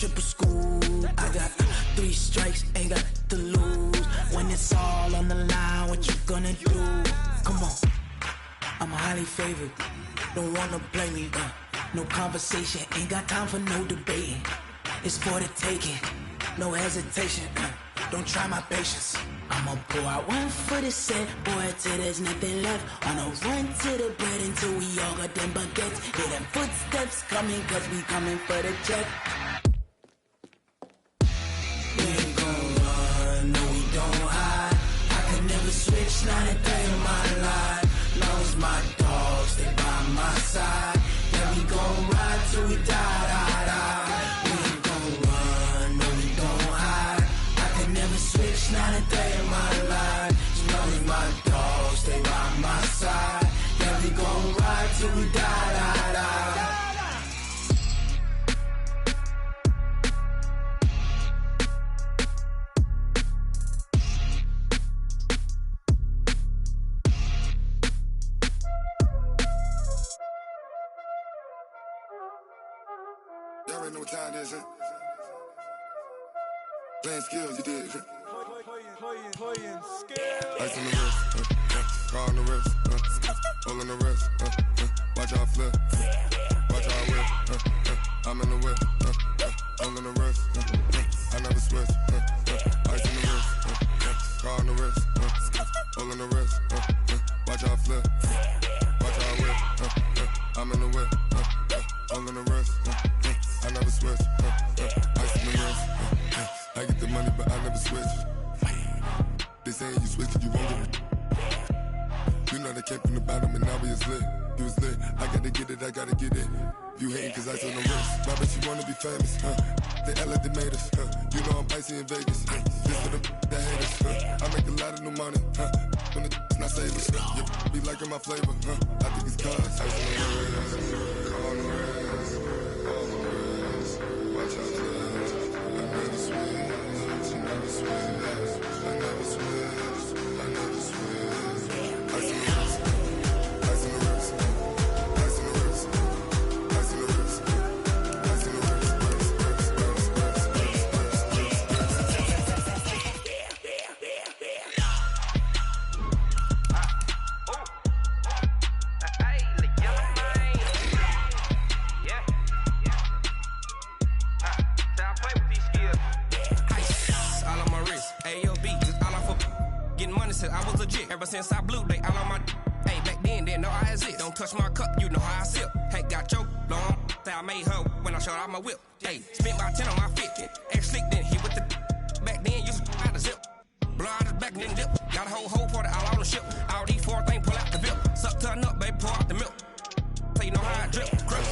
triple school. I got 3 strikes, ain't got to lose. When it's all on the line, what you gonna do? Come on, I'm highly favored. Don't wanna blame me, no conversation. Ain't got time for no debating. It's for the taking, no hesitation. Don't try my patience. I'ma pour out one for the set, boy, till there's nothing left. On a run to the bread until we all got them baguettes. Hear them footsteps coming, cause we coming for the check. We ain't gon' run, no we don't hide. I can never switch, not a day in my life. Long as my dogs stay by my side. Yeah, we gon' ride till we die, die, die. We ain't gon' run, no we don't hide. I can never switch, not a day in my life. As long as my dogs stay by my side. Yeah, we gon' ride till we die, die, die. Y'all already know what time it is, huh? Playing skills, you did. Playing skills. Ice on the wrist, car on the wrist, all on the wrist, watch out flip, watch out whip, I'm in the whip, all on the wrist, I never switch, ice on the wrist, car on the wrist, all on the wrist, watch out flip, watch out whip, I'm in the whip, all on the wrist, I never switch, ice on the wrist, I get the money but I never switch. They saying you switch it, you won't get it. You know they came from the bottom and now we is lit. You was lit, I gotta get it, I gotta get it. You hating cause ice on the wrist. Why bet you wanna be famous, They act like they made us, You know I'm icy in Vegas, Just for them that hate us, I make a lot of new money, When it's not savers, You be liking my flavor, I think it's cause ice on the wrist, on the wrist, on the wrist. Watch out, I never switch, I never switch. I never switch, I never switch. Ice on the wrist, ice on the wrist, ice on the wrist, ice on the wrist, ice on the I was legit. Ever since I blew, they all on my hey, back then, didn't know I exist. Don't touch my cup, you know how I sip. Hey, got your long, say I made her when I showed out my whip. Hey, spent my 10 on my 50. Ex slick, then hit with the back then, used to out the zip. Blow out his back, then dip. Got a whole party all on the ship. All these 4 things, pull out the bill. Suck to a nut, baby, pour out the milk. So you know how I drip. Grip.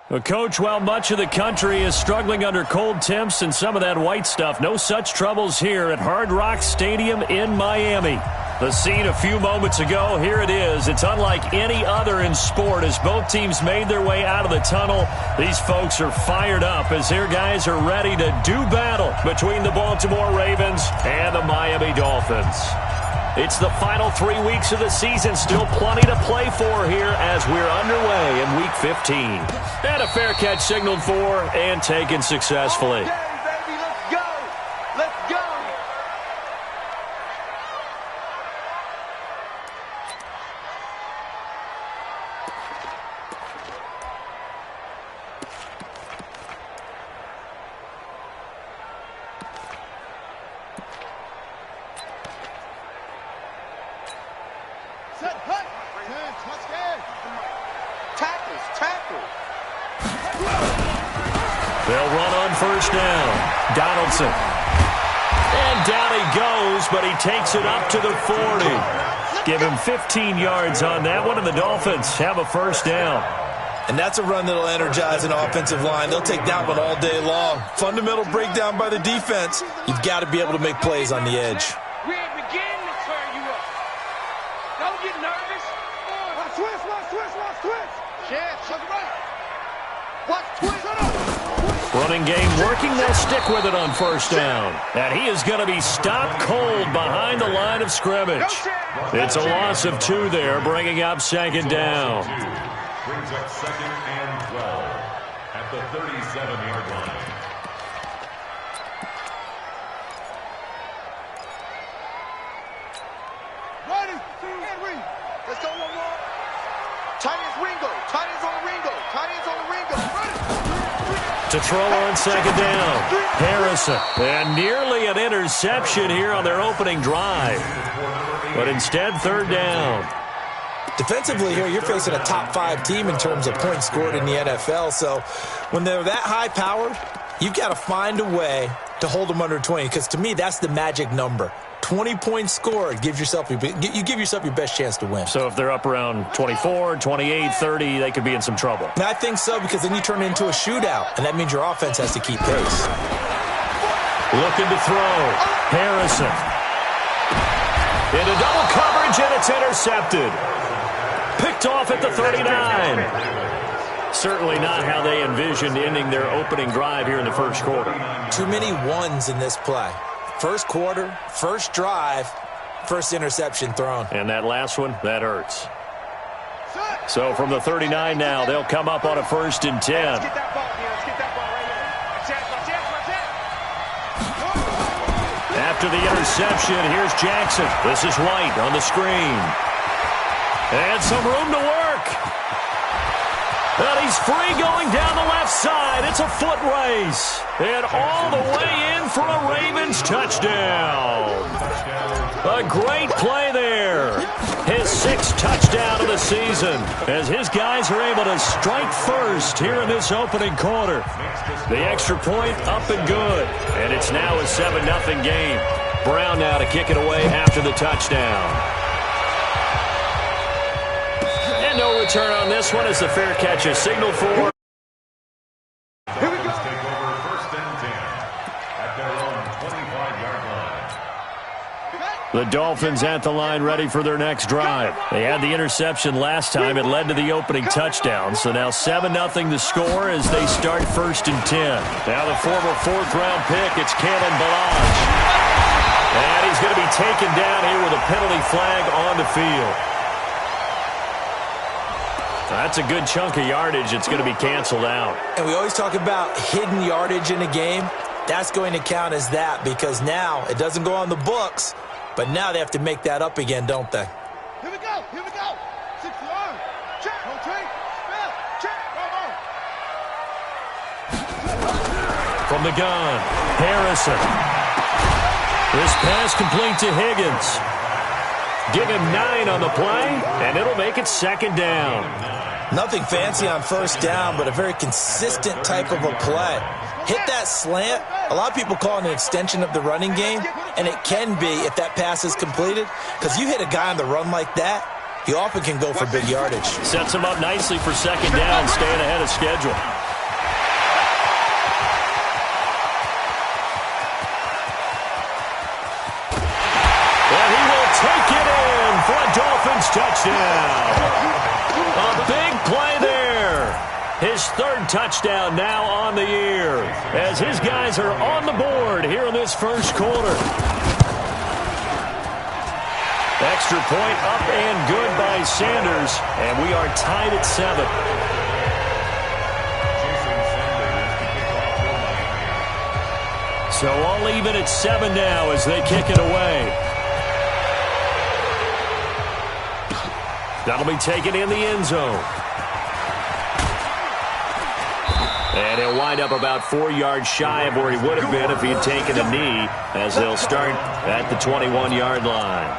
Well, Coach, while much of the country is struggling under cold temps and some of that white stuff, no such troubles here at Hard Rock Stadium in Miami. The scene a few moments ago, here it is. It's unlike any other in sport as both teams made their way out of the tunnel. These folks are fired up as their guys are ready to do battle between the Baltimore Ravens and the Miami Dolphins. It's the final 3 weeks of the season. Still plenty to play for here as we're underway in Week 15. And a fair catch signaled for and taken successfully. Okay, baby, let's go. Let's go. They'll run on first down. Donaldson. And down he goes, but he takes it up to the 40. Give him 15 yards on that one, and the Dolphins have a first down. And that's a run that'll energize an offensive line. They'll take that one all day long. Fundamental breakdown by the defense. You've got to be able to make plays on the edge. We ain't beginning to turn you up. Don't get nervous. Watch twist. Yeah, shut it right. Watch twist. Shut up. Running game working. They'll stick with it on first down. And he is going to be stopped cold behind the line of scrimmage. It's a loss of 2 there, bringing up second down. Brings up second and 12 at the 37-yard line. Ready, Henry. Let's go one more. Tight ends Ringo. Tight ends on Ringo. Tight ends on Ringo. Ready. To throw on second down. Harrison. And nearly an interception here on their opening drive. But instead, third down. Defensively here, you're facing a top 5 team in terms of points scored in the NFL. So when they're that high-powered, you've got to find a way to hold them under 20. Because to me, that's the magic number. 20 points scored gives yourself you give yourself your best chance to win. So if they're up around 24, 28, 30, they could be in some trouble. And I think so, because then you turn it into a shootout, and that means your offense has to keep pace. Looking to throw. Harrison. Into double coverage, and it's intercepted. Picked off at the 39. Certainly not how they envisioned ending their opening drive here in the first quarter. Too many ones in this play. First quarter, first drive, first interception thrown. And that last one, that hurts. So from the 39 now, they'll come up on a 1st and 10. Let's get that ball here. Let's get that ball right here. After the interception, here's Jackson. This is White on the screen. And some room to work. And he's free going down the left side. It's a foot race. And all the way in for a Ravens touchdown. A great play there. His 6th touchdown of the season as his guys are able to strike first here in this opening quarter. The extra point up and good. And it's now a 7-0 game. Brown now to kick it away after the touchdown. And no return on this one as the fair catch is signaled for. Here we go. Take over 1st and 10 at their own 25-yard line. The Dolphins at the line ready for their next drive. They had the interception last time. It led to the opening touchdown. So now 7-0 the score as they start 1st and 10. Now the former 4th-round pick, it's Kalen Ballage. And he's going to be taken down here with a penalty flag on the field. That's a good chunk of yardage. It's going to be canceled out. And we always talk about hidden yardage in a game. That's going to count as that because now it doesn't go on the books, but now they have to make that up again, don't they? Here we go. 6 yards. Check. Rotate. Spell. Check. From the gun, Harrison. This pass complete to Higgins. Give him 9 on the play, and it'll make it 2nd down. Nothing fancy on 1st down, but a very consistent type of a play. Hit that slant. A lot of people call it an extension of the running game, and it can be if that pass is completed, because you hit a guy on the run like that, he often can go for big yardage. Sets him up nicely for 2nd down, staying ahead of schedule. And he will take it in for a Dolphins touchdown. A big play there. His 3rd touchdown now on the year as his guys are on the board here in this first quarter. Extra point up and good by Sanders, and we are tied at 7. So all even at 7 now as they kick it away. That'll be taken in the end zone. And he'll wind up about 4 yards shy of where he would have been if he had taken a knee, as they'll start at the 21-yard line.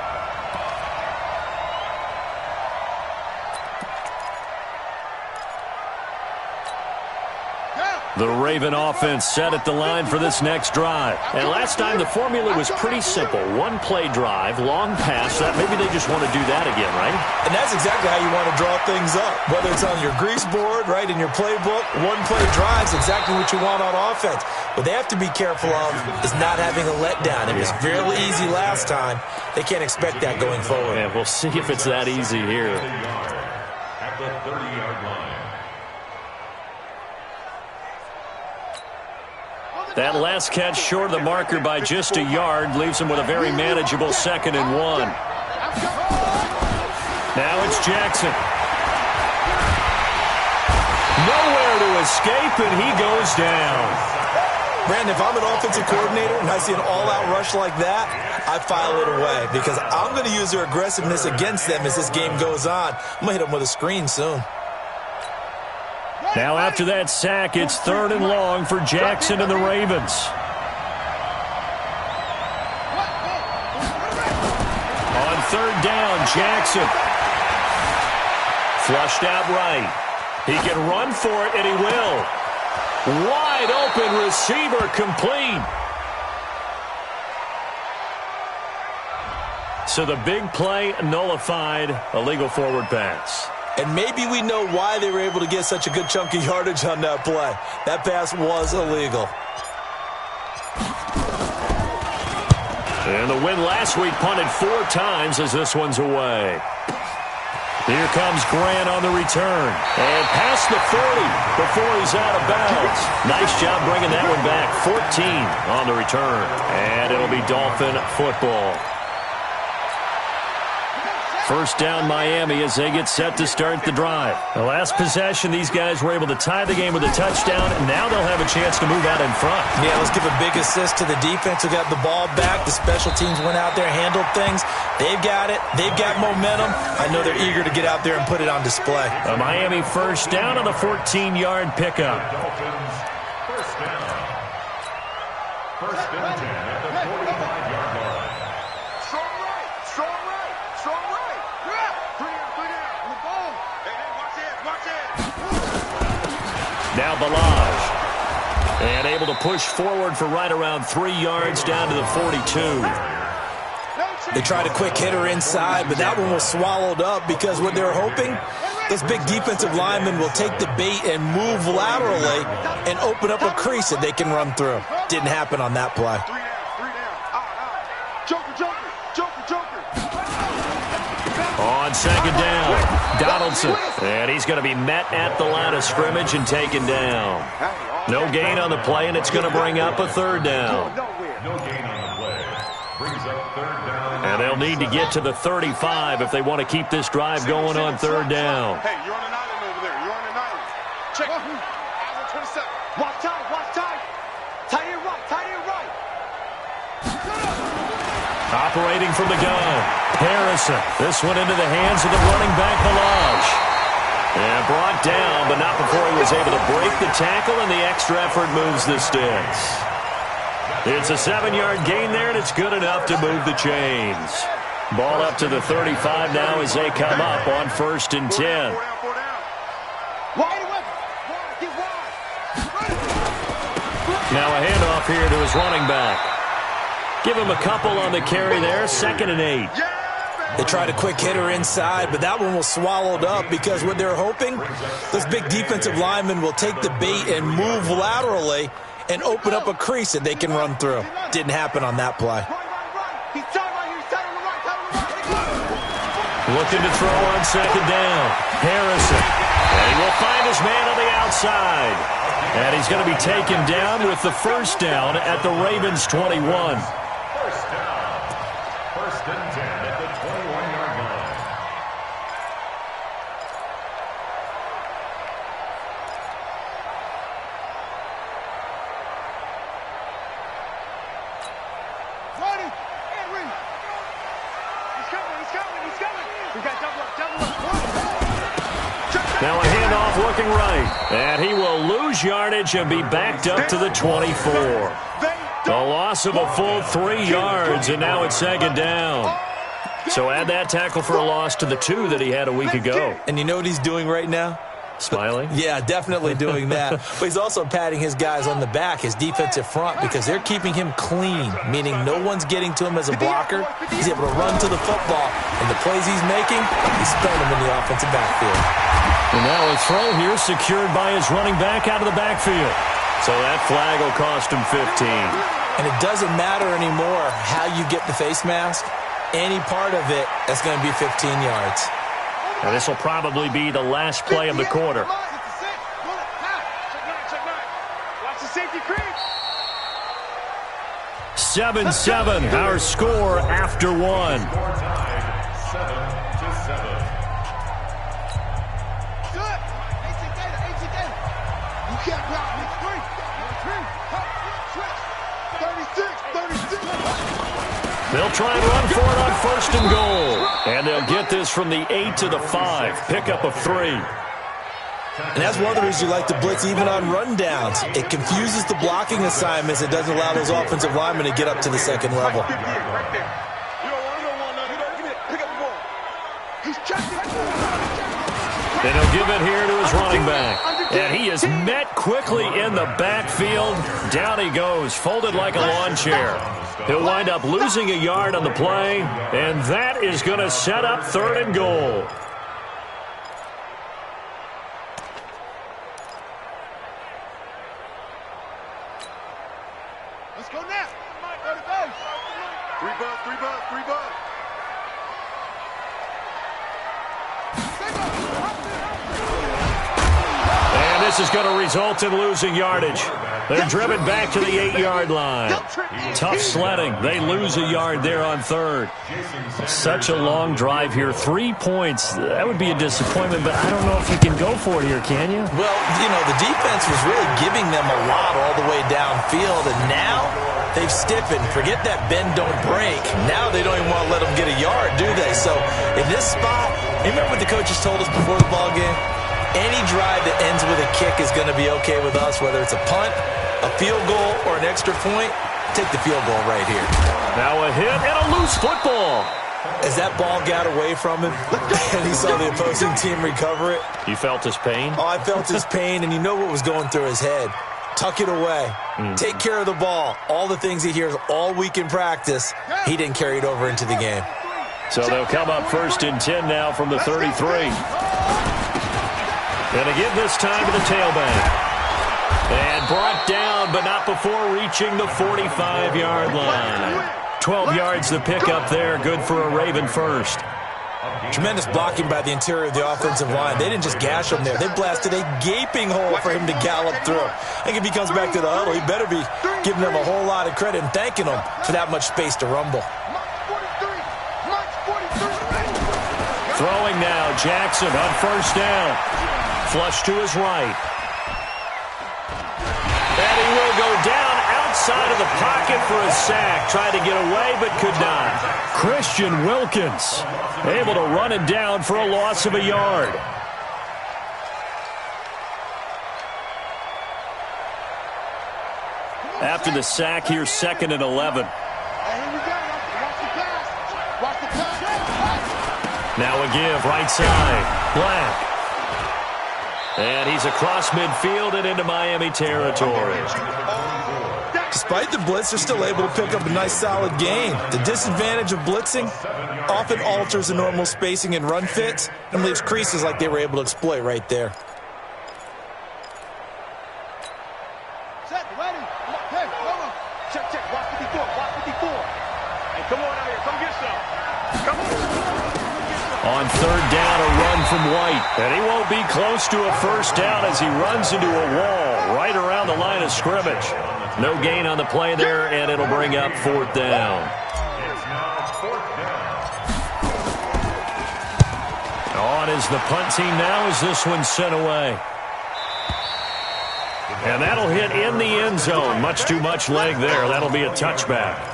The Raven offense set at the line for this next drive. And last time the formula was pretty simple. One-play drive, long pass. Maybe they just want to do that again, right? And that's exactly how you want to draw things up. Whether it's on your grease board, right, in your playbook, one-play drive's exactly what you want on offense. What they have to be careful of is not having a letdown. It was fairly easy last time. They can't expect that going forward. Yeah, we'll see if it's that easy here. At the 30-yard line. That last catch short of the marker by just a yard leaves him with a very manageable 2nd and 1. Now it's Jackson. Nowhere to escape, and he goes down. Brandon, if I'm an offensive coordinator and I see an all-out rush like that, I file it away because I'm going to use their aggressiveness against them as this game goes on. I'm going to hit them with a screen soon. Now after that sack, it's 3rd and long for Jackson and the Ravens. On 3rd down, Jackson. Flushed out right. He can run for it, and he will. Wide open receiver complete. So the big play nullified, illegal forward pass. And maybe we know why they were able to get such a good chunk of yardage on that play. That pass was illegal. And the win last week punted 4 times as this one's away. Here comes Grant on the return. And past the 40 before he's out of bounds. Nice job bringing that one back. 14 on the return. And it'll be Dolphin football. First down Miami as they get set to start the drive. The last possession, these guys were able to tie the game with a touchdown, and now they'll have a chance to move out in front. Yeah, let's give a big assist to the defense who got the ball back. The special teams went out there, handled things. They've got it. They've got momentum. I know they're eager to get out there and put it on display. A Miami first down on the 14-yard pickup. Dolphins, first down. First and 10 at the 45-yard line. Strong right, strong right, strong right. Yeah. 3 down, on the ball. Hey, watch it, watch it. Now Balaj. And able to push forward for right around 3 yards down to the 42. They tried a quick hitter inside, but that one was swallowed up because what they're hoping, those big defensive linemen will take the bait and move laterally and open up a crease that they can run through. Didn't happen on that play. 3 down. Joker, joker, joker, joker. On 2nd down, Donaldson. And he's going to be met at the line of scrimmage and taken down. No gain on the play, and it's going to bring up a 3rd down. No gain on the play. Brings up 3rd down. And they'll need to get to the 35 if they want to keep this drive going on 3rd down. Hey, you're on an island over there. You're on an island. Check. Island 27. Watch tight, watch tight. Tight end right, tight end right. Operating from the gun, Harrison. This one into the hands of the running back, Balaj. And brought down, but not before he was able to break the tackle, and the extra effort moves the sticks. It's a 7-yard gain there, and it's good enough to move the chains. Ball up to the 35 now as they come up on 1st and 10. Now a handoff here to his running back. Give him a couple on the carry there, 2nd and 8. They tried a quick hitter inside, but that one was swallowed up because what they're hoping, those big defensive linemen will take the bait and move laterally and open up a crease that they can run through. Didn't happen on that play. Looking to throw on 2nd down. Harrison. And he will find his man on the outside. And he's going to be taken down with the 1st down at the Ravens 21. First down. First and 10 at the 21-yard line. Ronnie, Henry. He's coming, he's coming, he's coming. We got double up, double up. Now a handoff looking right. And he will lose yardage and be backed up to the 24. A loss of a full 3 yards, and now it's 2nd down. So add that tackle for a loss to the 2 that he had a week ago. And you know what he's doing right now? Smiling? Yeah, definitely doing that. But he's also patting his guys on the back, his defensive front, because they're keeping him clean, meaning no one's getting to him as a blocker. He's able to run to the football, and the plays he's making, he's spelling them in the offensive backfield. And now a throw here secured by his running back out of the backfield. So that flag will cost him 15. And it doesn't matter anymore how you get the face mask. Any part of it, that's going to be 15 yards. And this will probably be the last play of the quarter. Watch the safety creep. 7-7, our score after one. Score tied 7-7. Good. You can't block me. 36. They'll try and run for it on 1st and goal. And they'll get this from the 8 to the 5. Pickup of 3. And that's one of the reasons you like to blitz even on rundowns. It confuses the blocking assignments. It doesn't allow those offensive linemen to get up to the second level. Right there. You don't want nothing. Pick up the ball. He's checking. And he'll give it here to his running back. And he is met quickly in the backfield. Down he goes, folded like a lawn chair. He'll wind up losing a yard on the play, and that is going to set up 3rd and goal. Let's go now. Go to base. 3 bucks. And this is going to result in losing yardage. They're driven back to the 8-yard line. Tough sledding. They lose a yard there on 3rd. Such a long drive here. 3 points. That would be a disappointment, but I don't know if you can go for it here, can you? Well, you know, the defense was really giving them a lot all the way downfield, and now they've stiffened. Forget that bend, don't break. Now they don't even want to let them get a yard, do they? So in this spot, remember what the coaches told us before the ball game? Any drive that ends with a kick is going to be okay with us, whether it's a punt, a field goal, or an extra point. Take the field goal right here. Now a hit and a loose football. As that ball got away from him and he saw the opposing team recover it. You felt his pain? Oh, I felt his pain, and you know what was going through his head. Tuck it away. Take care of the ball. All the things he hears all week in practice, he didn't carry it over into the game. So they'll come up 1st and 10 now from the 33. And again this time to the tailback. And brought down, but not before reaching the 45-yard line. 12 yards to pick up there. Good for a Raven first. Tremendous blocking by the interior of the offensive line. They didn't just gash him there. They blasted a gaping hole for him to gallop through. I think if he comes back to the huddle, he better be giving them a whole lot of credit and thanking them for that much space to rumble. Throwing now, Jackson on 1st down. Flush to his right. And he will go down outside of the pocket for a sack. Tried to get away, but could not. Christian Wilkins able to run it down for a loss of a yard. After the sack here, 2nd and 11. Now a give, right side. Black. And he's across midfield and into Miami territory. Despite the blitz, they're still able to pick up a nice solid gain. The disadvantage of blitzing often alters the normal spacing and run fits and leaves creases like they were able to exploit right there. Set, ready. Hey, come on. Check. Watch 54. Hey, come on out here. Come get some. Come on. On 3rd down, a run from White. And he won't be close to a 1st down as he runs into a wall right around the line of scrimmage. No gain on the play there, and it'll bring up 4th down. It's now 4th down. On is the punt team now as this one's sent away. And that'll hit in the end zone. Much too much leg there. That'll be a touchback.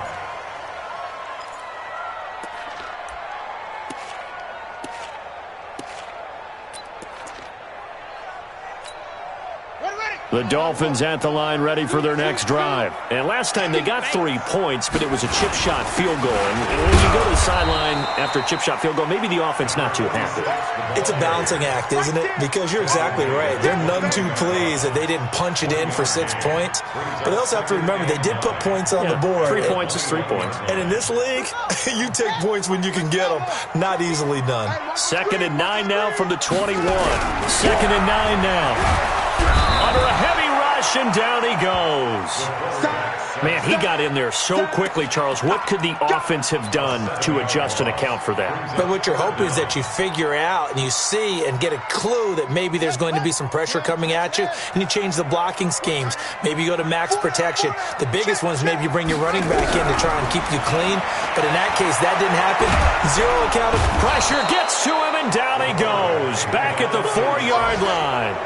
The Dolphins at the line ready for their next drive. And last time they got 3 points, but it was a chip shot field goal. And when you go to the sideline, after a chip shot field goal, maybe the offense not too happy. It's a balancing act, isn't it? Because you're exactly right. They're none too pleased that they didn't punch it in for 6 points. But they also have to remember they did put points on the board. 3 points is 3 points. And in this league, you take points when you can get them. Not easily done. 2nd and 9 now from the 21. 2nd and 9 now. Under a heavy rush, and down he goes. Man, he got in there so quickly, Charles. What could the offense have done to adjust and account for that? But what you're hoping is that you figure out and you see and get a clue that maybe there's going to be some pressure coming at you, and you change the blocking schemes. Maybe you go to max protection. The biggest one is maybe you bring your running back in to try and keep you clean. But in that case, that didn't happen. Zero account of pressure gets to him, and down he goes. Back at the 4-yard line.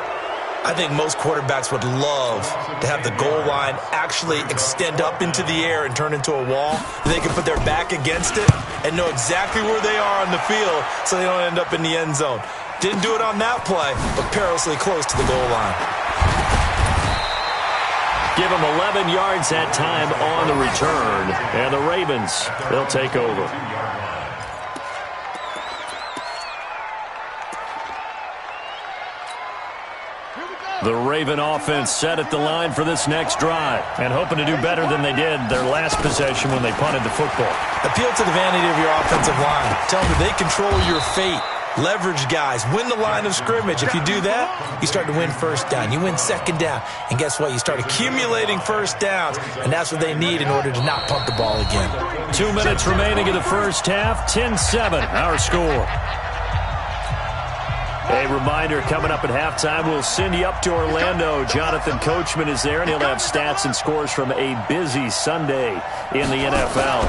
I think most quarterbacks would love to have the goal line actually extend up into the air and turn into a wall. They can put their back against it and know exactly where they are on the field so they don't end up in the end zone. Didn't do it on that play, but perilously close to the goal line. Give them 11 yards that time on the return. And the Ravens, they'll take over. The Raven offense set at the line for this next drive and hoping to do better than they did their last possession when they punted the football. Appeal to the vanity of your offensive line. Tell them that they control your fate. Leverage guys. Win the line of scrimmage. If you do that, you start to win first down. You win second down. And guess what? You start accumulating first downs. And that's what they need in order to not punt the ball again. 2 minutes remaining in the first half. 10-7, our score. A reminder, coming up at halftime, we'll send you up to Orlando. Jonathan Coachman is there, and he'll have stats and scores from a busy Sunday in the NFL.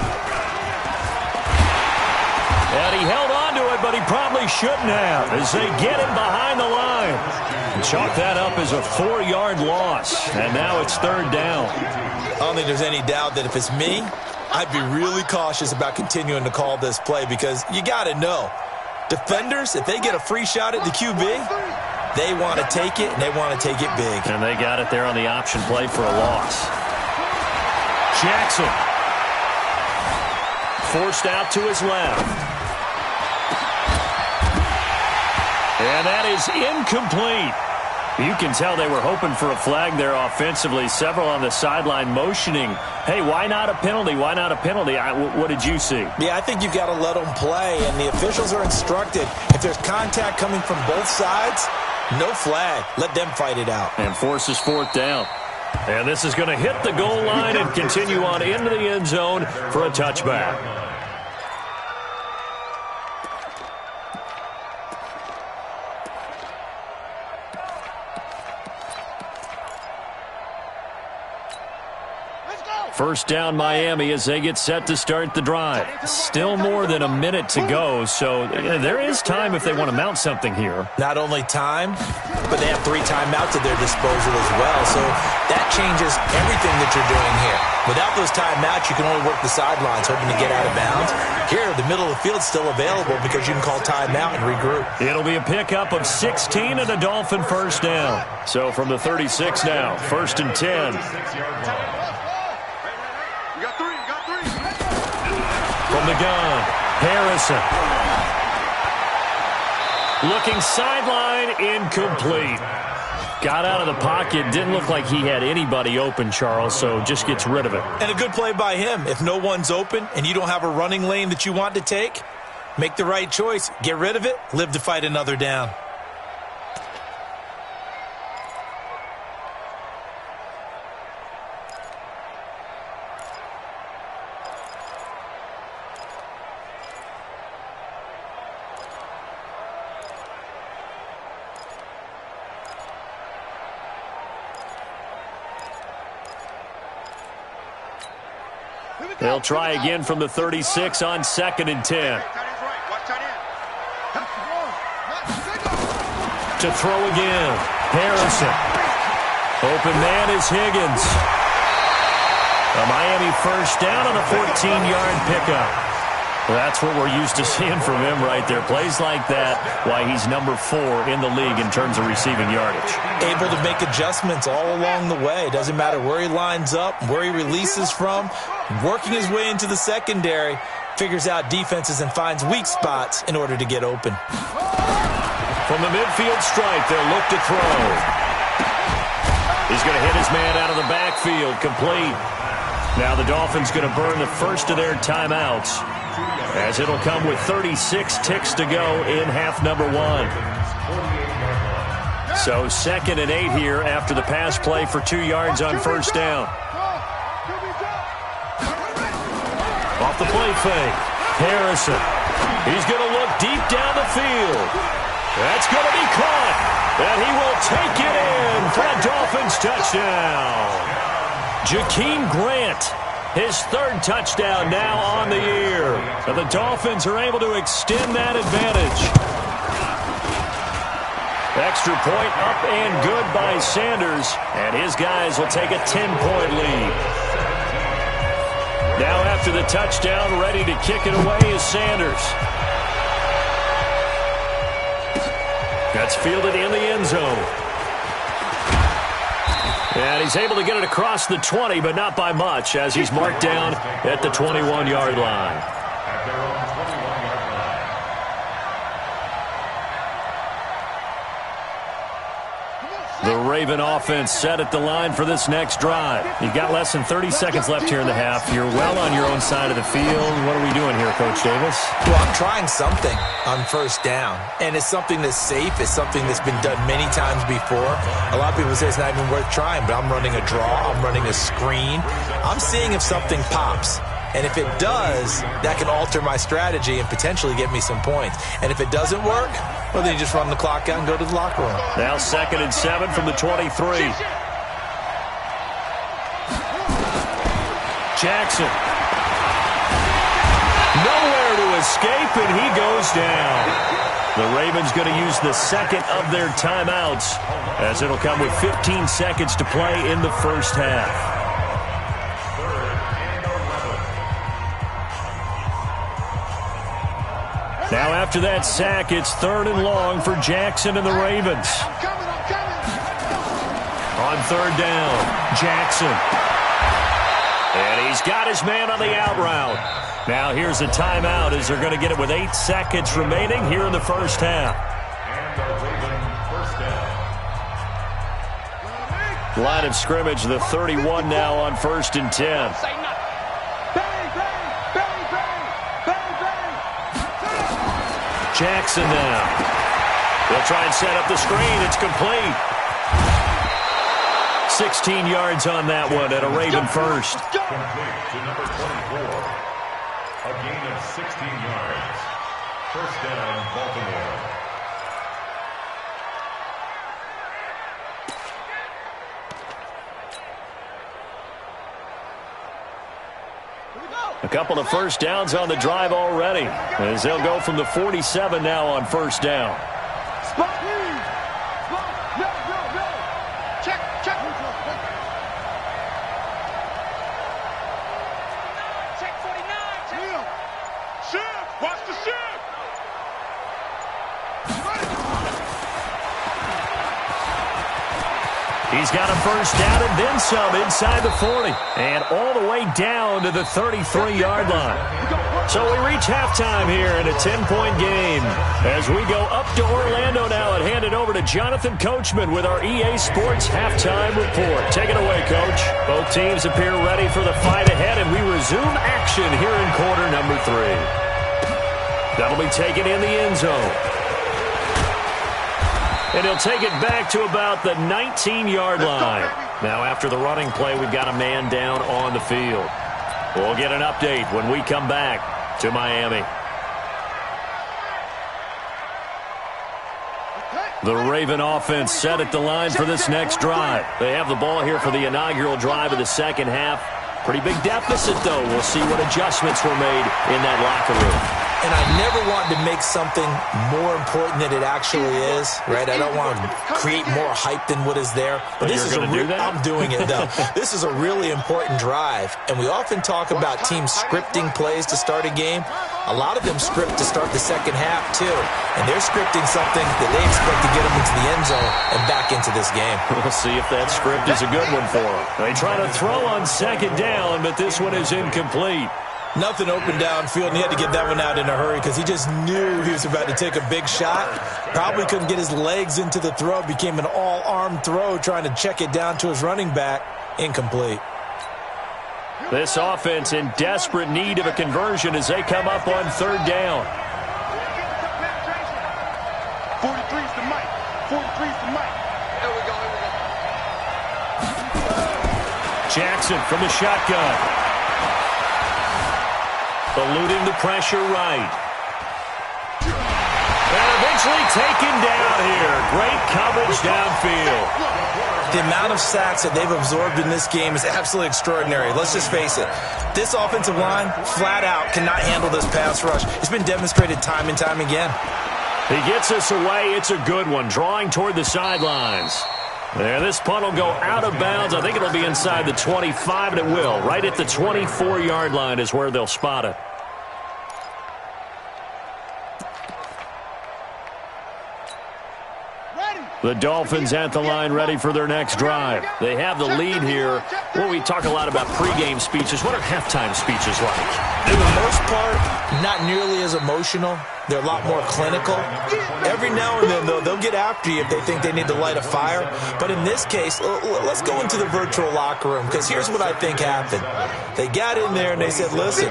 And he held on to it, but he probably shouldn't have as they get him behind the line. And chalk that up as a 4-yard loss, and now it's 3rd down. I don't think there's any doubt that if it's me, I'd be really cautious about continuing to call this play because you got to know. Defenders, if they get a free shot at the QB, they want to take it, and they want to take it big. And they got it there on the option play for a loss. Jackson. Forced out to his left. And that is incomplete. You can tell they were hoping for a flag there offensively. Several on the sideline motioning, hey, why not a penalty? Why not a penalty? What did you see? Yeah, I think you've got to let them play, and the officials are instructed. If there's contact coming from both sides, no flag. Let them fight it out. And forces 4th down. And this is going to hit the goal line and continue on into the end zone for a touchback. First down, Miami, as they get set to start the drive. Still more than a minute to go, so there is time if they want to mount something here. Not only time, but they have 3 timeouts at their disposal as well, so that changes everything that you're doing here. Without those timeouts, you can only work the sidelines, hoping to get out of bounds. Here, the middle of the field's still available because you can call timeout and regroup. It'll be a pickup of 16 and a Dolphin first down. So from the 36 now, 1st and 10. From the gun, Harrison. Looking sideline, incomplete. Got out of the pocket, didn't look like he had anybody open, Charles, so just gets rid of it. And a good play by him. If no one's open and you don't have a running lane that you want to take, make the right choice. Get rid of it, live to fight another down. They'll try again from the 36 on 2nd and 10. To throw again, Harrison. Open man is Higgins. A Miami first down on a 14-yard pickup. That's what we're used to seeing from him right there. Plays like that, why he's number 4 in the league in terms of receiving yardage. Able to make adjustments all along the way. Doesn't matter where he lines up, where he releases from. Working his way into the secondary. figures out defenses and finds weak spots in order to get open. From the midfield stripe, they'll look to throw. He's going to hit his man out of the backfield, complete. Now the Dolphins going to burn the first of their timeouts, as it'll come with 36 ticks to go in half number 1. So 2nd and 8 here after the pass play for 2 yards on first down. Off the play fake, Harrison. He's going to look deep down the field. That's going to be caught, and he will take it in for a Dolphins touchdown. Jakeem Grant, his 3rd touchdown now on the year. And the Dolphins are able to extend that advantage. Extra point up and good by Sanders, and his guys will take a 10-point lead. Now after the touchdown, ready to kick it away is Sanders. That's fielded in the end zone. And he's able to get it across the 20, but not by much, as he's marked down at the 21-yard line. At their own 21-yard line. The Raven offense set at the line for this next drive. You've got less than 30 seconds left here in the half. You're well on your own side of the field. What are we doing here, Coach Davis? Well, I'm trying something on first down, and it's something that's safe. It's something that's been done many times before. A lot of people say it's not even worth trying, but I'm running a draw. I'm running a screen. I'm seeing if something pops. And if it does, that can alter my strategy and potentially get me some points. And if it doesn't work, well, then you just run the clock out and go to the locker room. Now 2nd and 7 from the 23. Jackson. Nowhere to escape, and he goes down. The Ravens going to use the 2nd of their timeouts, as it'll come with 15 seconds to play in the first half. Now after that sack, it's 3rd and long for Jackson and the Ravens. On 3rd down, Jackson. And he's got his man on the out route. Now here's a timeout as they're going to get it with 8 seconds remaining here in the first half. And the Raven first down. Line of scrimmage, the 31 now on 1st and 10. Jackson now. They'll try and set up the screen. It's complete. 16 yards on that one at a Raven first. Complete to number 24. A gain of 16 yards. First down, Baltimore. A couple of first downs on the drive already, as they'll go from the 47 now on first down. Check. Check 49. Shift. Watch the shift. He's got a first down and then some inside the 40. And all the way down to the 33-yard line. So we reach halftime here in a 10-point game. As we go up to Orlando now and hand it over to Jonathan Coachman with our EA Sports Halftime Report. Take it away, Coach. Both teams appear ready for the fight ahead, and we resume action here in quarter number 3. That'll be taken in the end zone. And he'll take it back to about the 19-yard line. Now, after the running play, we've got a man down on the field. We'll get an update when we come back to Miami. The Raven offense set at the line for this next drive. They have the ball here for the inaugural drive of the second half. Pretty big deficit, though. We'll see what adjustments were made in that locker room. And I never want to make something more important than it actually is, right? I don't want to create more hype than what is there. But this is I'm doing it, though. This is a really important drive. And we often talk about teams scripting plays to start a game. A lot of them script to start the second half, too. And they're scripting something that they expect to get them into the end zone and back into this game. We'll see if that script is a good one for them. They try to throw on second down, but this one is incomplete. Nothing open downfield, and he had to get that one out in a hurry because he just knew he was about to take a big shot. Probably couldn't get his legs into the throw. Became an all-arm throw trying to check it down to his running back. Incomplete. This offense in desperate need of a conversion as they come up on third down. 43's the mic. 43's the mic. There we go. Jackson from the shotgun. Eluding the pressure right. And eventually taken down here. Great coverage downfield. The amount of sacks that they've absorbed in this game is absolutely extraordinary. Let's just face it. This offensive line, flat out, cannot handle this pass rush. It's been demonstrated time and time again. He gets us away. It's a good one. Drawing toward the sidelines. There, this punt will go out of bounds. I think it'll be inside the 25, and it will. Right at the 24-yard line is where they'll spot it. The Dolphins at the line ready for their next drive. They have the lead here. Well, we talk a lot about pregame speeches. What are halftime speeches like? For the most part, not nearly as emotional. They're a lot more clinical. Every now and then, though, they'll get after you if they think they need to light a fire. But in this case, let's go into the virtual locker room, because here's what I think happened. They got in there and they said, listen,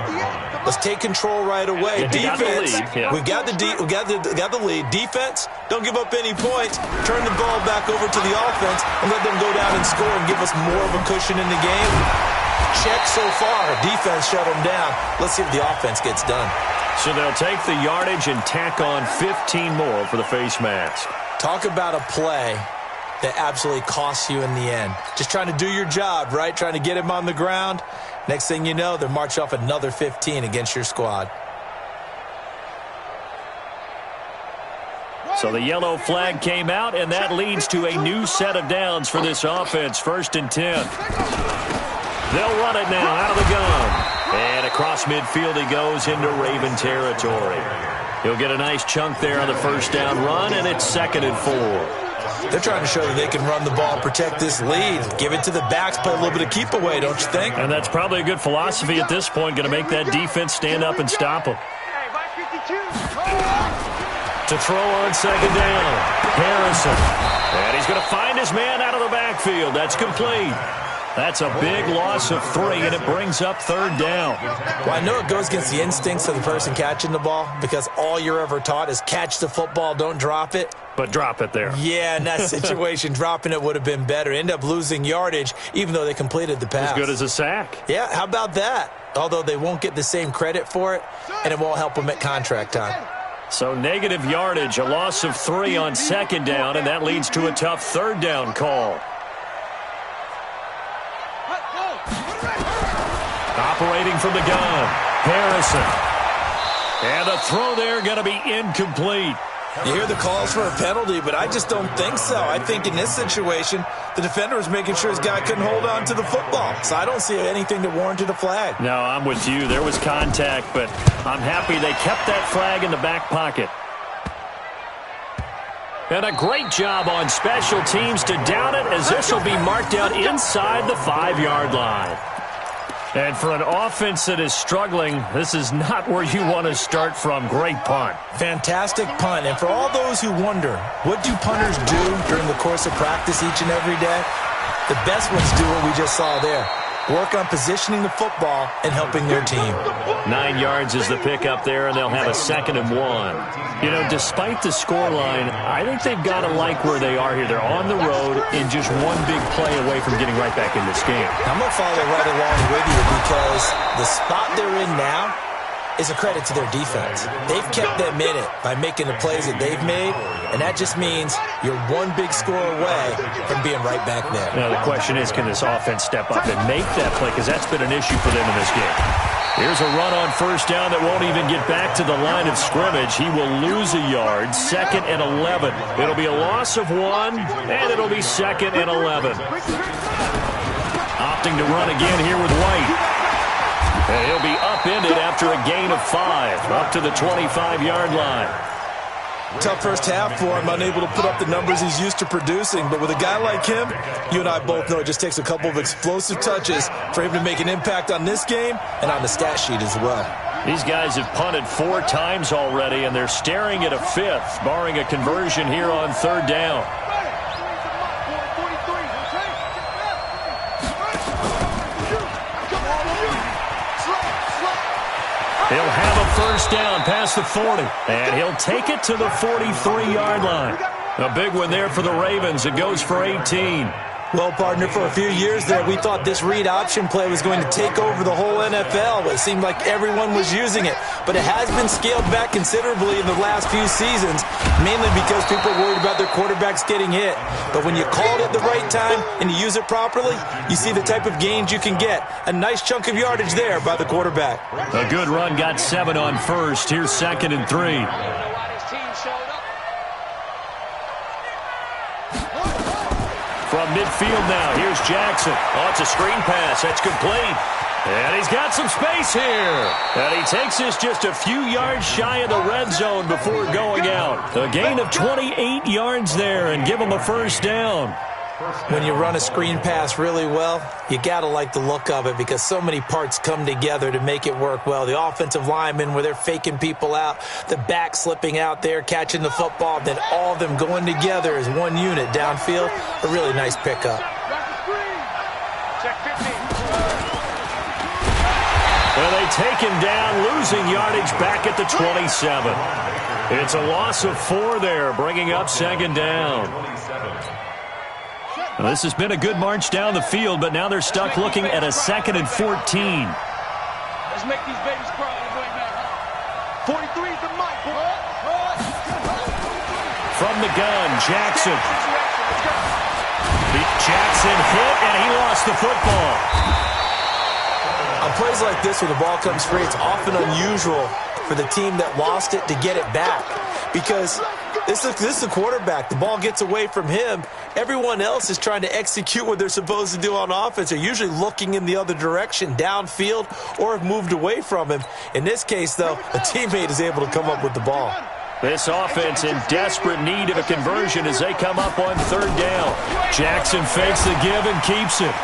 let's take control right away. Defense, we got the lead. Defense, don't give up any points. Turn the ball back over to the offense and let them go down and score and give us more of a cushion in the game. Check so far. Defense shut them down. Let's see if the offense gets done. So they'll take the yardage and tack on 15 more for the face mask. Talk about a play that absolutely costs you in the end. Just trying to do your job, right? Trying to get him on the ground. Next thing you know, they're marching off another 15 against your squad. So the yellow flag came out, and that leads to a new set of downs for this offense. 1st and 10. They'll run it now out of the gun. And across midfield he goes into Raven territory. He'll get a nice chunk there on the first down run, and it's 2nd and 4. They're trying to show that they can run the ball, protect this lead. Give it to the backs, play a little bit of keep away, don't you think? And that's probably a good philosophy at this point, going to make that defense stand up and stop them. To throw on 2nd down, Harrison. And he's going to find his man out of the backfield. That's complete. That's a big loss of 3, and it brings up 3rd down. Well, I know it goes against the instincts of the person catching the ball, because all you're ever taught is catch the football, don't drop it. But drop it there. Yeah, in that situation, dropping it would have been better. End up losing yardage, even though they completed the pass. As good as a sack. Yeah, how about that? Although they won't get the same credit for it, and it won't help them at contract time. So negative yardage, a loss of 3 on 2nd down, and that leads to a tough 3rd down call. Operating from the gun, Harrison. And the throw there going to be incomplete. You hear the calls for a penalty, but I just don't think so. I think in this situation, the defender was making sure his guy couldn't hold on to the football. So I don't see anything that warranted a flag. No, I'm with you. There was contact, but I'm happy they kept that flag in the back pocket. And a great job on special teams to down it, as this will be marked out inside the 5-yard line. And for an offense that is struggling, this is not where you want to start from. Great punt. Fantastic punt. And for all those who wonder, what do punters do during the course of practice each and every day? The best ones do what we just saw there. Work on positioning the football and helping their team. 9 yards is the pickup there, and they'll have a 2nd and 1. You know, despite the scoreline, I think they've got to like where they are here. They're on the road in just one big play away from getting right back in this game. I'm going to follow right along with you, because the spot they're in now is a credit to their defense. They've kept them in it by making the plays that they've made, and that just means you're one big score away from being right back there. Now the question is, can this offense step up and make that play, because that's been an issue for them in this game. Here's a run on 1st down that won't even get back to the line of scrimmage. He will lose a yard. 2nd and 11. It'll be a loss of 1, and it'll be 2nd and 11. Opting to run again here with White. And he'll be upended after a gain of 5, up to the 25-yard line. Tough first half for him, unable to put up the numbers he's used to producing. But with a guy like him, you and I both know it just takes a couple of explosive touches for him to make an impact on this game and on the stat sheet as well. These guys have punted 4 times already, and they're staring at a 5th, barring a conversion here on 3rd down. He'll have a first down past the 40, and he'll take it to the 43-yard line. A big one there for the Ravens. It goes for 18. Well, partner, for a few years there, we thought this read option play was going to take over the whole NFL. It seemed like everyone was using it. But it has been scaled back considerably in the last few seasons, mainly because people are worried about their quarterbacks getting hit. But when you call it at the right time and you use it properly, you see the type of gains you can get. A nice chunk of yardage there by the quarterback. A good run, got 7 on first. Here's 2nd and 3. From midfield now, here's Jackson. Oh, it's a screen pass. That's complete. And he's got some space here. And he takes this just a few yards shy of the red zone before going out. A gain of 28 yards there and give him a first down. When you run a screen pass really well, you got to like the look of it because so many parts come together to make it work well. The offensive linemen where they're faking people out, the back slipping out there, catching the football, then all of them going together as one unit downfield. A really nice pickup. Well, they take him down, losing yardage back at the 27. It's a loss of 4 there, bringing up 2nd down. Well, this has been a good march down the field, but now they're stuck looking at a 2nd and 14. Let's make these babies cry on the way back. 43 is the mic. From the gun, Jackson. Jackson hit, and he lost the football. On plays like this where the ball comes free, it's often unusual for the team that lost it to get it back because this is the quarterback. The ball gets away from him. Everyone else is trying to execute what they're supposed to do on offense. They're usually looking in the other direction, downfield, or have moved away from him. In this case, though, a teammate is able to come up with the ball. This offense in desperate need of a conversion as they come up on 3rd down. Jackson fakes the give and keeps it.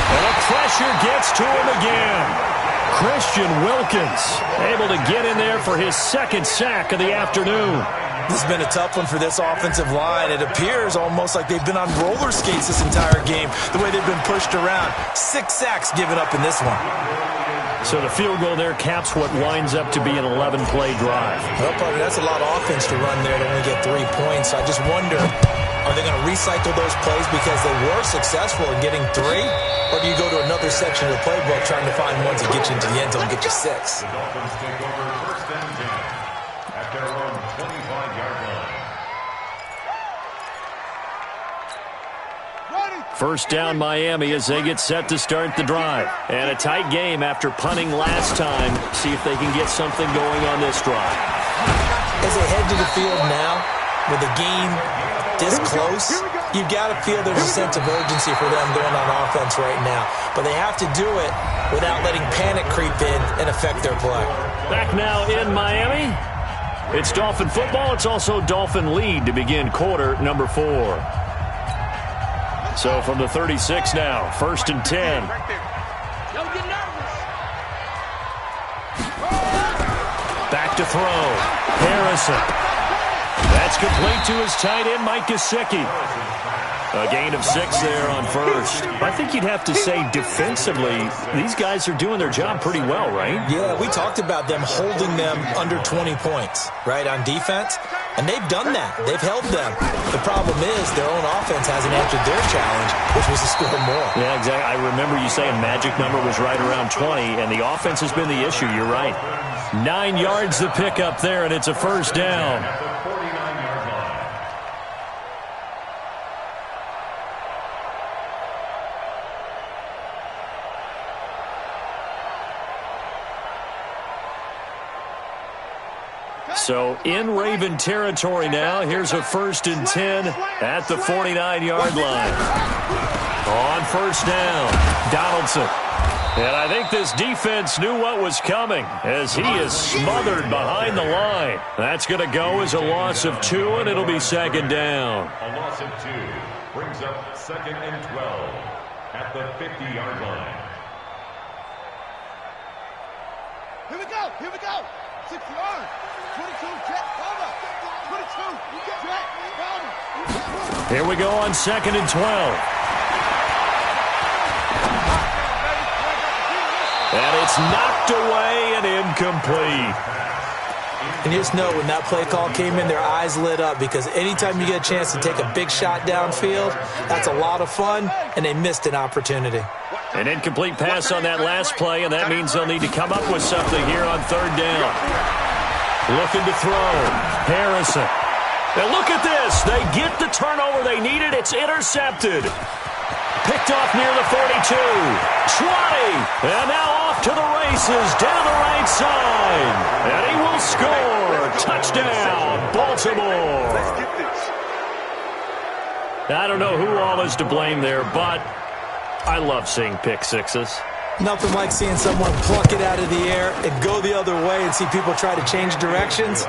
And the pressure gets to him again. Christian Wilkins able to get in there for his 2nd sack of the afternoon. This has been a tough one for this offensive line. It appears almost like they've been on roller skates this entire game, the way they've been pushed around. 6 sacks given up in this one. So the field goal there caps what winds up to be an 11-play drive. Well, partner, that's a lot of offense to run there to only get 3 points. I just wonder, are they going to recycle those plays because they were successful in getting 3? Or do you go to another section of the playbook trying to find ones that get you into the end zone and get you 6? The Dolphins take over 1st and 10 at their own 25-yard line. First down Miami as they get set to start the drive. And a tight game after punting last time. See if they can get something going on this drive. As they head to the field now, with the game this close, you've got to feel there's a sense of urgency for them going on offense right now. But they have to do it without letting panic creep in and affect their play. Back now in Miami. It's Dolphin football. It's also Dolphin lead to begin quarter number 4. So from the 36 now, 1st and 10. Back to throw. Harrison. That's complete to his tight end, Mike Gesicki. A gain of 6 there on first. I think you'd have to say defensively, these guys are doing their job pretty well, right? Yeah, we talked about them holding them under 20 points, right, on defense. And they've done that. They've held them. The problem is their own offense hasn't answered their challenge, which was to score more. Yeah, exactly. I remember you saying magic number was right around 20, and the offense has been the issue. You're right. 9 yards the pickup there, and it's a first down. So in Raven territory now. Here's a 1st and 10 at the 49-yard line. On first down, Donaldson. And I think this defense knew what was coming as he is smothered behind the line. That's going to go as a loss of 2, and it'll be second down. A loss of 2 brings up 2nd and 12 at the 50-yard line. Here we go. 6 yards. 22, jet, cover. 22, jet, cover. Here we go on 2nd and 12. And it's knocked away and incomplete. And you just know when that play call came in, their eyes lit up because anytime you get a chance to take a big shot downfield, that's a lot of fun, and they missed an opportunity. An incomplete pass on that last play, and that means they'll need to come up with something here on 3rd down. Looking to throw. Harrison. And look at this. They get the turnover they needed. It's intercepted. Picked off near the 42. 20. And now off to the races down the right side. And he will score. Touchdown, Baltimore. I don't know who all is to blame there, but I love seeing pick sixes. Nothing like seeing someone pluck it out of the air and go the other way and see people try to change directions.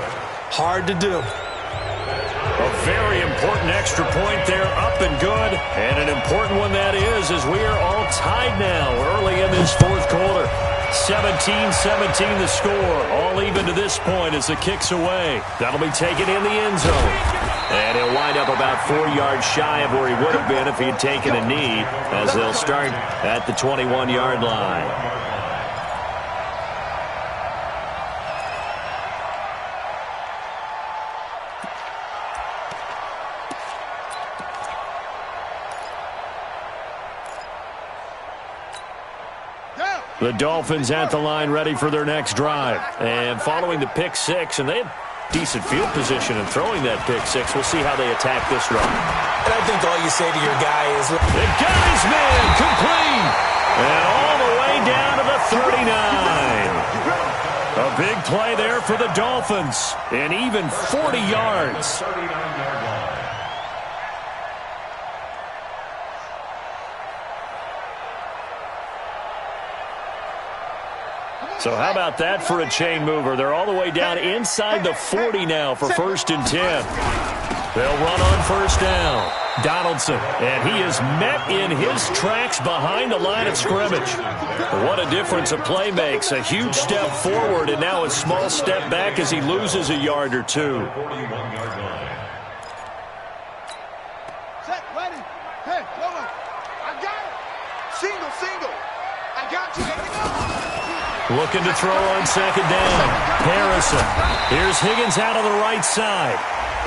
Hard to do. A very important extra point there, up and good. And an important one that is, as we are all tied now early in this 4th quarter. 17-17 the score. All even to this point as the kick's away. That'll be taken in the end zone. And he'll wind up about 4 yards shy of where he would have been if he had taken a knee, as they'll start at the 21-yard line. The Dolphins at the line ready for their next drive. And following the pick six, and they had decent field position in throwing that pick six. We'll see how they attack this run. And I think all you say to your guy is, they got his man complete. And all the way down to the 39. A big play there for the Dolphins. And even 40 yards. So how about that for a chain mover? They're all the way down inside the 40 now for 1st and 10. They'll run on 1st down. Donaldson, and he is met in his tracks behind the line of scrimmage. What a difference a play makes. A huge step forward and now a small step back as he loses a yard or two. Set, ready. Hey, over. I got it. Single. I got you. Here we go. Looking to throw on 2nd down. Harrison. Here's Higgins out on the right side.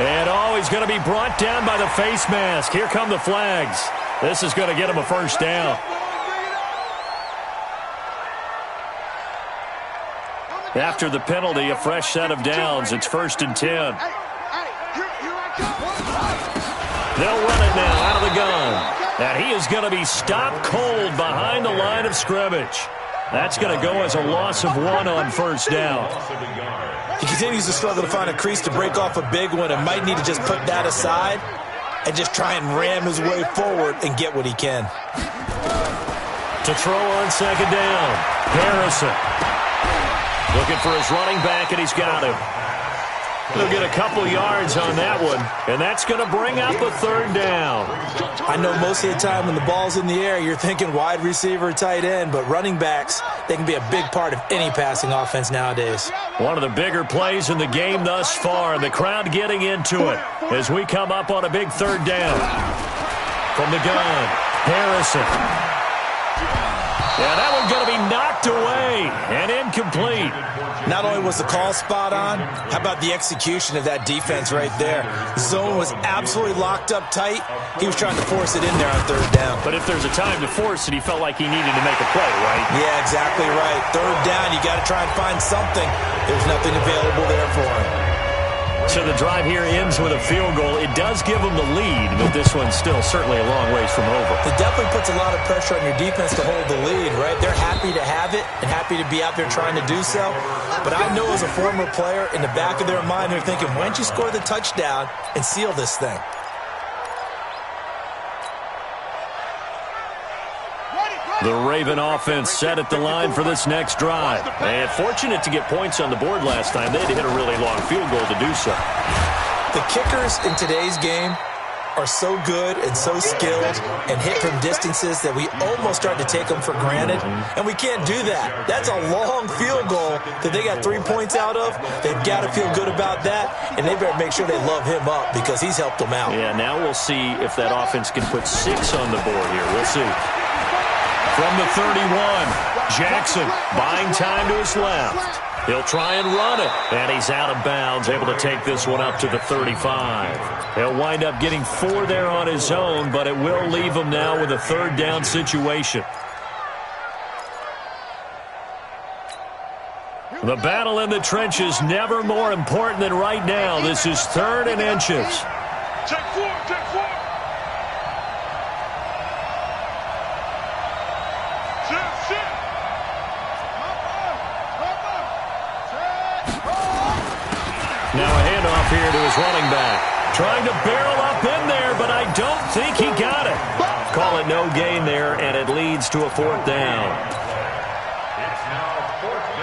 And he's going to be brought down by the face mask. Here come the flags. This is going to get him a 1st down. After the penalty, a fresh set of downs. It's 1st and 10. They'll run it now out of the gun. And he is going to be stopped cold behind the line of scrimmage. That's going to go as a loss of 1 on 1st down. He continues to struggle to find a crease to break off a big one and might need to just put that aside and just try and ram his way forward and get what he can. To throw on 2nd down, Harrison. Looking for his running back, and he's got him. He'll get a couple yards on that one, and that's going to bring up a 3rd down. I know most of the time when the ball's in the air, you're thinking wide receiver, tight end, but running backs, they can be a big part of any passing offense nowadays. One of the bigger plays in the game thus far, and the crowd getting into it as we come up on a big 3rd down. From the gun, Harrison. Yeah, that one's going to be knocked away and incomplete. Not only was the call spot on, how about the execution of that defense right there? Zone was absolutely locked up tight. He was trying to force it in there on 3rd down. But if there's a time to force it, he felt like he needed to make a play, right? Yeah, exactly right. 3rd down, you got to try and find something. There's nothing available there for him. So the drive here ends with a field goal. It does give them the lead, but this one's still certainly a long ways from over. It definitely puts a lot of pressure on your defense to hold the lead, right? They're happy to have it and happy to be out there trying to do so. But I know as a former player, in the back of their mind, they're thinking, why don't you score the touchdown and seal this thing? The Raven offense set at the line for this next drive. And fortunate to get points on the board last time. They had to hit a really long field goal to do so. The kickers in today's game are so good and so skilled and hit from distances that we almost start to take them for granted, and we can't do that. That's a long field goal that they got 3 points out of. They've got to feel good about that, and they better make sure they love him up because he's helped them out. Yeah, now we'll see if that offense can put 6 on the board here. We'll see. From the 31, Jackson buying time to his left. He'll try and run it, and he's out of bounds, able to take this one up to the 35. He'll wind up getting 4 there on his own, but it will leave him now with a third down situation. The battle in the trenches never more important than right now. This is 3rd and inches. Check 4, check 4. Now a handoff here to his running back. Trying to barrel up in there, but I don't think he got it. Call it no gain there, and it leads to a 4th down. It's now 4th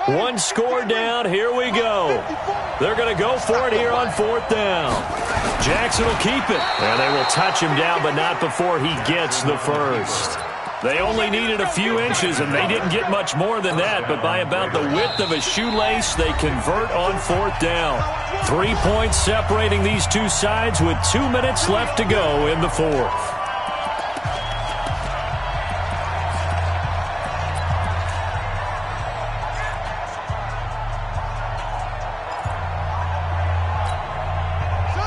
down. One score down. Here we go. They're going to go for it here on 4th down. Jackson will keep it, and they will touch him down, but not before he gets the first. They only needed a few inches, and they didn't get much more than that, but by about the width of a shoelace, they convert on 4th down. 3 points separating these two sides with 2 minutes left to go in the 4th.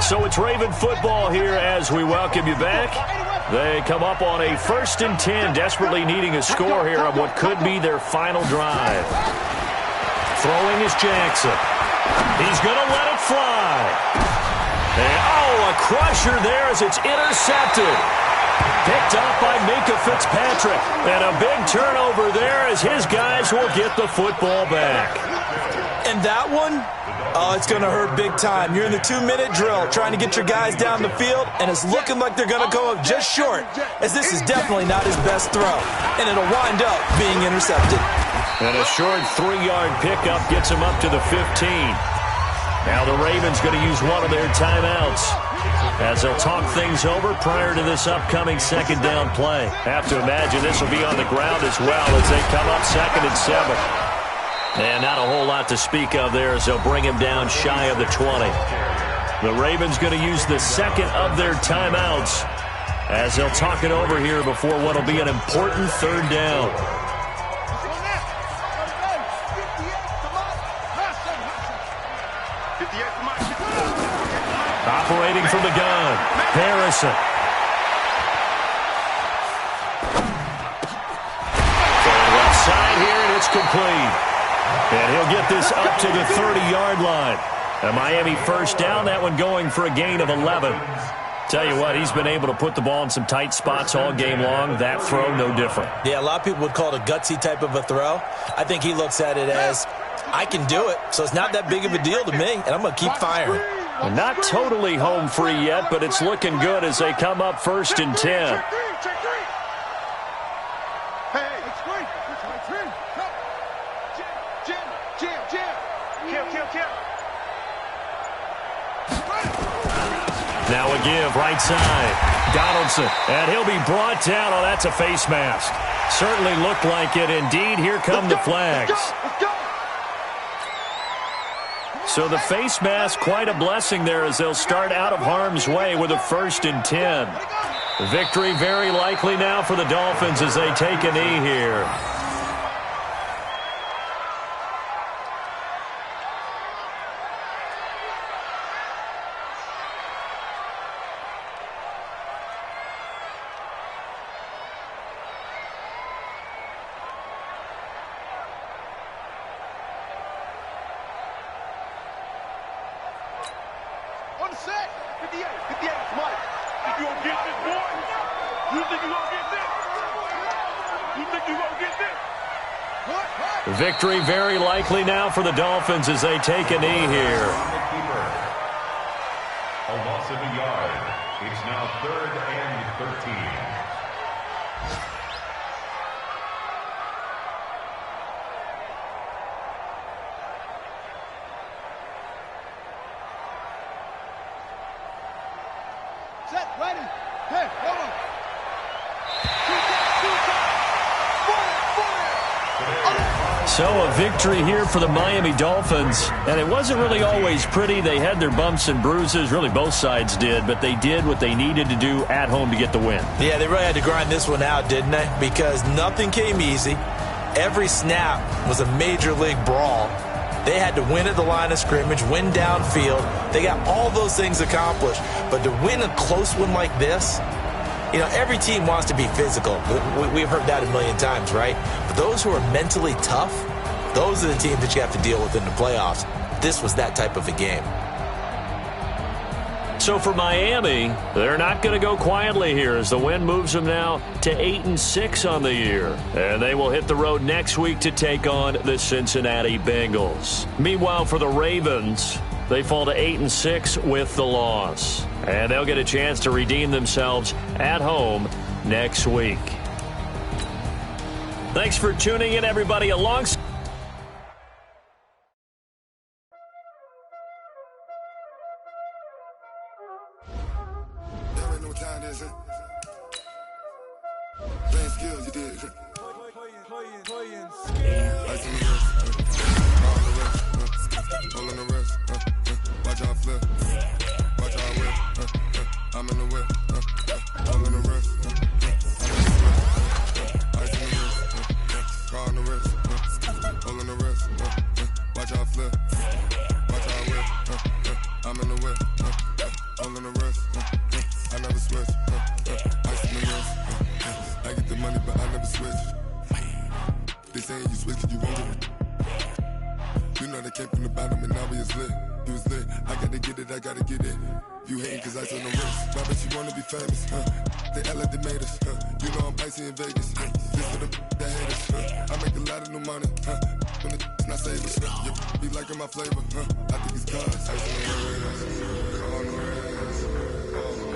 So it's Raven football here as we welcome you back. They come up on a 1st and 10, desperately needing a score here on what could be their final drive. Throwing is Jackson. He's going to let it fly. And, a crusher there as it's intercepted. Picked up by Minka Fitzpatrick. And a big turnover there as his guys will get the football back. And that one, it's going to hurt big time. You're in the 2-minute drill trying to get your guys down the field, and it's looking like they're going to go up just short, as this is definitely not his best throw, and it'll wind up being intercepted. And a short 3-yard pickup gets him up to the 15. Now the Ravens going to use one of their timeouts as they'll talk things over prior to this upcoming 2nd down play. Have to imagine this will be on the ground as well as they come up 2nd and 7. And not a whole lot to speak of there as they'll bring him down shy of the 20. The Ravens going to use the 2nd of their timeouts as they'll talk it over here before what will be an important 3rd down. Operating from the gun, Harrison. Going left side here, and it's complete. And he'll get this up to the 30-yard line. A Miami 1st down, that one going for a gain of 11. Tell you what, he's been able to put the ball in some tight spots all game long. That throw, no different. Yeah, a lot of people would call it a gutsy type of a throw. I think he looks at it as, I can do it, so it's not that big of a deal to me, and I'm going to keep firing. Well, not totally home free yet, but it's looking good as they come up 1st and 10. Now a give, right side. Donaldson, and he'll be brought down. Oh, that's a face mask. Certainly looked like it. Indeed, here come the flags. So the face mask, quite a blessing there as they'll start out of harm's way with a 1st and 10. Victory very likely now for the Dolphins as they take a knee here. Victory very likely now for the Dolphins as they take a knee here. A loss of a yard. It's now 3rd and 13. Set, ready. Hey, hold on. So a victory here for the Miami Dolphins, and it wasn't really always pretty. They had their bumps and bruises, really both sides did, but they did what they needed to do at home to get the win. Yeah, they really had to grind this one out, didn't they? Because nothing came easy. Every snap was a major league brawl. They had to win at the line of scrimmage, win downfield. They got all those things accomplished. But to win a close one like this, you know, every team wants to be physical. We've heard that a million times, right? But those who are mentally tough, those are the teams that you have to deal with in the playoffs. This was that type of a game. So for Miami, they're not going to go quietly here as the win moves them now to 8-6 on the year. And they will hit the road next week to take on the Cincinnati Bengals. Meanwhile, for the Ravens, they fall to 8-6 with the loss. And they'll get a chance to redeem themselves at home next week. Thanks for tuning in, everybody. Alongside Playing skills, you did. Playing skills. Ice on the wrist, all on the wrist, all on the wrist. Watch how I flip, watch how I whip. I'm in the whip, all on the wrist. Ice on the wrist, car on the wrist, all on the wrist. Watch how I flip, watch how I whip. I'm in the whip, all on the wrist. I never switch. Ice on the wrist. I get the money, but I never switch. They saying you switch 'cause you won't get it. You know they came from the bottom and now we is lit. You was lit. I gotta get it, I gotta get it. You hating 'cause I on the wrist. Why bet you wanna be famous, They act like they made us, You know I'm icy in Vegas, This for the that hate us, I make a lot of new money, When the not save us, You be liking my flavor, I think it's cause ice on the wrist, on the wrist.